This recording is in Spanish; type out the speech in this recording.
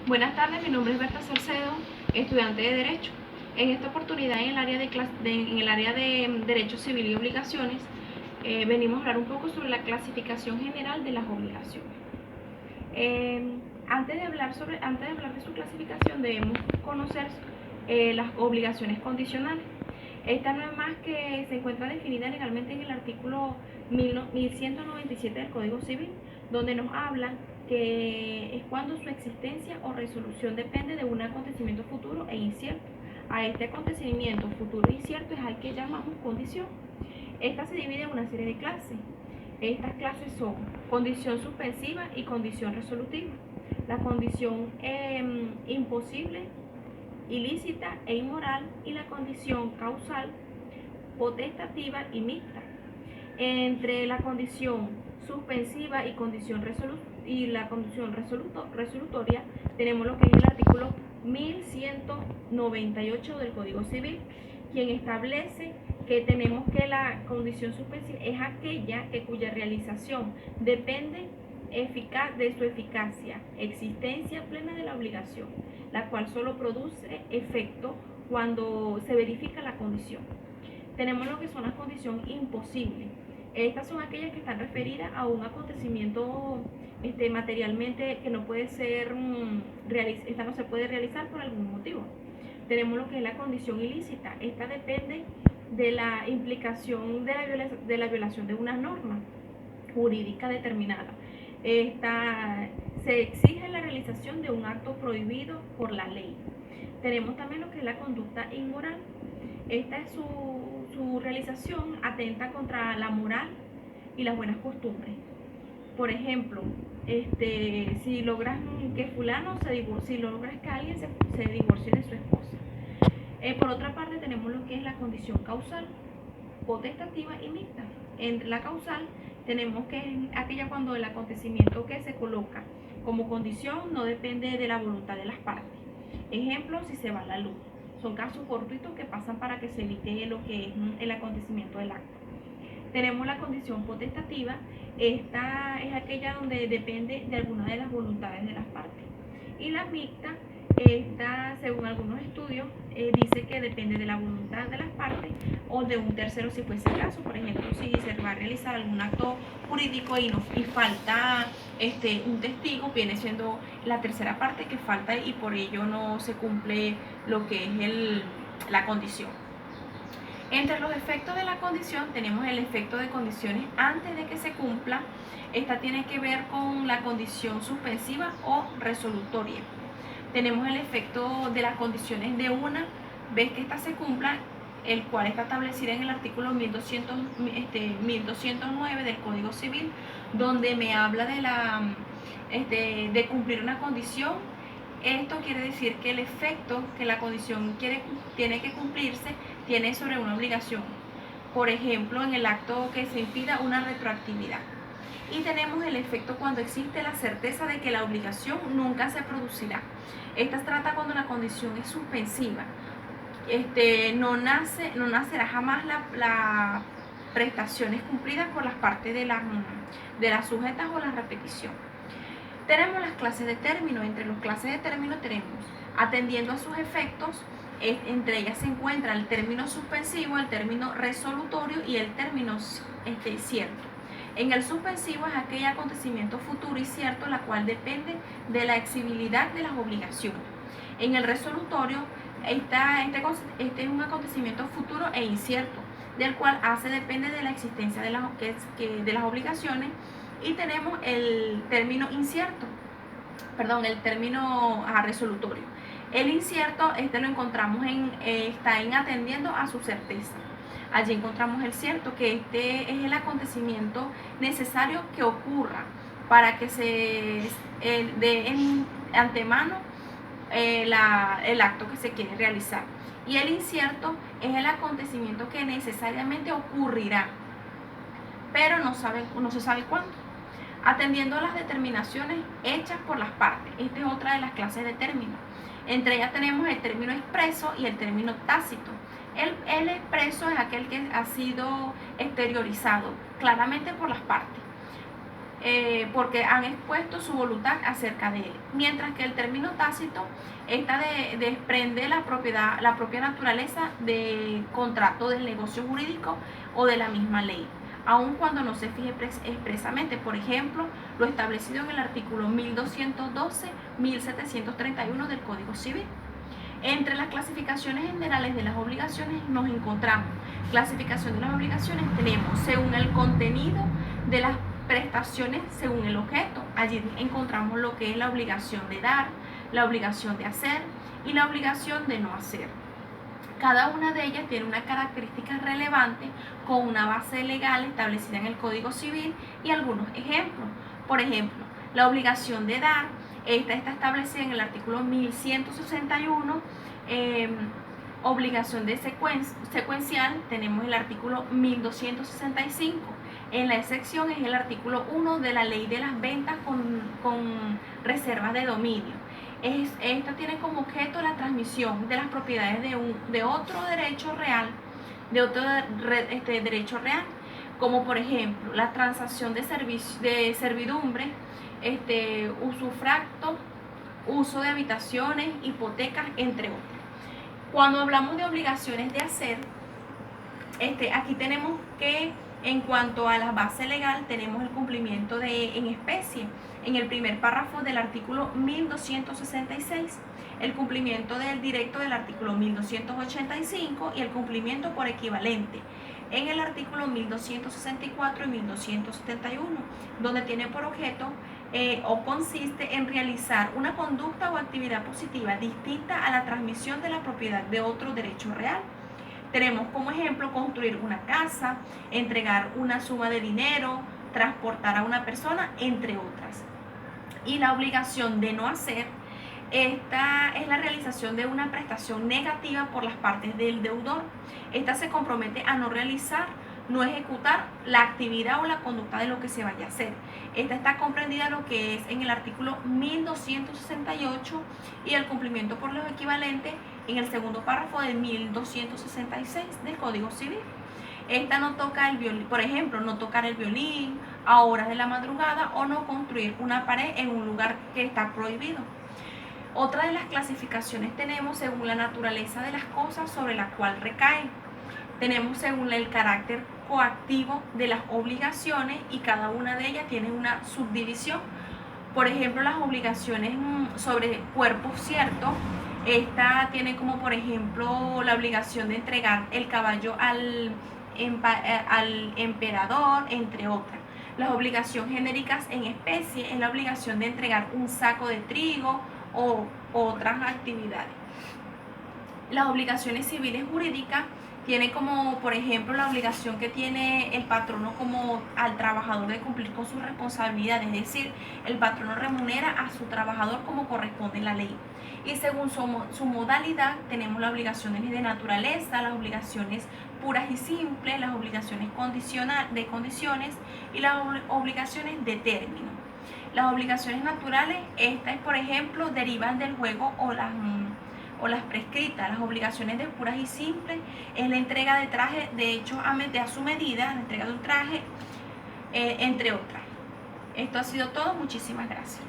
Buenas tardes, mi nombre es Berta Salcedo, estudiante de Derecho. En esta oportunidad en el área de Derecho Civil y Obligaciones, venimos a hablar un poco sobre la clasificación general de las obligaciones. Antes de hablar de su clasificación, debemos conocer las obligaciones condicionales. Esta no es más que se encuentra definida legalmente en el artículo 1197 del Código Civil, donde nos habla que es cuando su existencia o resolución depende de un acontecimiento futuro e incierto. A este acontecimiento futuro e incierto es al que llamamos condición. Esta se divide en una serie de clases. Estas clases son condición suspensiva y condición resolutiva. La condición imposible, ilícita e inmoral, y la condición causal, potestativa y mixta. Entre la condición suspensiva y la condición resolutoria tenemos lo que es el artículo 1198 del Código Civil, quien establece que tenemos que la condición suspensiva es aquella cuya realización depende de su eficacia, existencia plena de la obligación, la cual solo produce efecto cuando se verifica la condición. Tenemos lo que son las condiciones imposibles. Estas son aquellas que están referidas a un acontecimiento materialmente que no puede ser esta no se puede realizar por algún motivo. Tenemos lo que es la condición ilícita. Esta depende de la implicación de la violación de una norma jurídica determinada. Se exige la realización de un acto prohibido por la ley. Tenemos también lo que es la conducta inmoral. Esta es su realización atenta contra la moral y las buenas costumbres. Por ejemplo, si logras que fulano si logras que alguien se divorcie de su esposa. Por otra parte, tenemos lo que es la condición causal, potestativa y mixta. En la causal tenemos que es aquella cuando el acontecimiento que se coloca como condición no depende de la voluntad de las partes. Ejemplo, si se va la luz. Son casos fortuitos que pasan para que se evite lo que es el acontecimiento del acto. Tenemos la condición potestativa. Esta es aquella donde depende de alguna de las voluntades de las partes. Y la mixta, esta, según algunos estudios, dice que depende de la voluntad de las partes o de un tercero si fuese el caso. Por ejemplo, si se va a realizar algún acto jurídico y falta un testigo, viene siendo la tercera parte que falta y por ello no se cumple lo que es la condición. Entre los efectos de la condición tenemos el efecto de condiciones antes de que se cumpla. Esta tiene que ver con la condición suspensiva o resolutoria. Tenemos el efecto de las condiciones de una vez que ésta se cumpla, el cual está establecido en el artículo 1209 del Código Civil, donde me habla de cumplir una condición. Esto quiere decir que el efecto que la condición tiene que cumplirse tiene sobre una obligación. Por ejemplo, en el acto que se impida una retroactividad. Y tenemos el efecto cuando existe la certeza de que la obligación nunca se producirá. Esta se trata cuando la condición es suspensiva. No nacerá jamás la prestaciones cumplidas por las partes de las sujetas o la repetición. Tenemos las clases de término. Entre las clases de término tenemos, atendiendo a sus efectos, entre ellas se encuentra el término suspensivo, el término resolutorio y el término cierto. En el suspensivo es aquel acontecimiento futuro y cierto, la cual depende de la exigibilidad de las obligaciones. En el resolutorio, este es un acontecimiento futuro e incierto, del cual depende de la existencia de las obligaciones. Y tenemos el término resolutorio. El incierto, lo encontramos está atendiendo a su certeza. Allí encontramos el cierto, que es el acontecimiento necesario que ocurra para que se dé en antemano el acto que se quiere realizar. Y el incierto es el acontecimiento que necesariamente ocurrirá, pero no se sabe cuándo, atendiendo a las determinaciones hechas por las partes. Esta es otra de las clases de término. Entre ellas tenemos el término expreso y el término tácito. El expreso es aquel que ha sido exteriorizado claramente por las partes. porque han expuesto su voluntad acerca de él. Mientras que el término tácito desprende la propia naturaleza del contrato del negocio jurídico o de la misma ley, aun cuando no se fije expresamente, por ejemplo, lo establecido en el artículo 1212-1731 del Código Civil. Entre las clasificaciones generales de las obligaciones nos encontramos clasificación de las obligaciones, tenemos según el contenido de las prestaciones, según el objeto. Allí encontramos lo que es la obligación de dar, la obligación de hacer y la obligación de no hacer. Cada una de ellas tiene una característica relevante con una base legal establecida en el Código Civil y algunos ejemplos. Por ejemplo, la obligación de dar, esta está establecida en el artículo 1161. Obligación de secuencial, tenemos el artículo 1265. En la excepción es el artículo 1 de la ley de las ventas con reservas de dominio. Esta tiene como objeto la transmisión de las propiedades de otro derecho real, como por ejemplo la transacción de servidumbre, usufructo, uso de habitaciones, hipotecas, entre otros. Cuando hablamos de obligaciones de hacer, aquí tenemos que en cuanto a la base legal tenemos el cumplimiento en especie en el primer párrafo del artículo 1266, el cumplimiento del directo del artículo 1285 y el cumplimiento por equivalente en el artículo 1264 y 1271, donde tiene por objeto o consiste en realizar una conducta o actividad positiva distinta a la transmisión de la propiedad de otro derecho real. Tenemos como ejemplo construir una casa, entregar una suma de dinero, transportar a una persona, entre otras. Y la obligación de no hacer, esta es la realización de una prestación negativa por las partes del deudor. Esta se compromete a no realizar, no ejecutar la actividad o la conducta de lo que se vaya a hacer. Esta está comprendida lo que es en el artículo 1268 y el cumplimiento por los equivalentes en el segundo párrafo del 1266 del Código Civil. Esta no toca el violín, por ejemplo, no tocar el violín a horas de la madrugada o no construir una pared en un lugar que está prohibido. Otra de las clasificaciones tenemos según la naturaleza de las cosas sobre la cual recae. Tenemos según el carácter coactivo de las obligaciones y cada una de ellas tiene una subdivisión. Por ejemplo, las obligaciones sobre cuerpos ciertos, esta tiene como por ejemplo la obligación de entregar el caballo al emperador, entre otras. Las obligaciones genéricas en especie es la obligación de entregar un saco de trigo o otras actividades. Las obligaciones civiles jurídicas tiene como por ejemplo la obligación que tiene el patrono como al trabajador de cumplir con sus responsabilidades, es decir, el patrono remunera a su trabajador como corresponde en la ley. Y según su modalidad tenemos las obligaciones de naturaleza, las obligaciones puras y simples, las obligaciones de condiciones y las obligaciones de término. Las obligaciones naturales, estas por ejemplo derivan del juego o las prescritas. Las obligaciones de puras y simples es la entrega de traje de hecho a su medida, la entrega de un traje, entre otras. Esto ha sido todo, muchísimas gracias.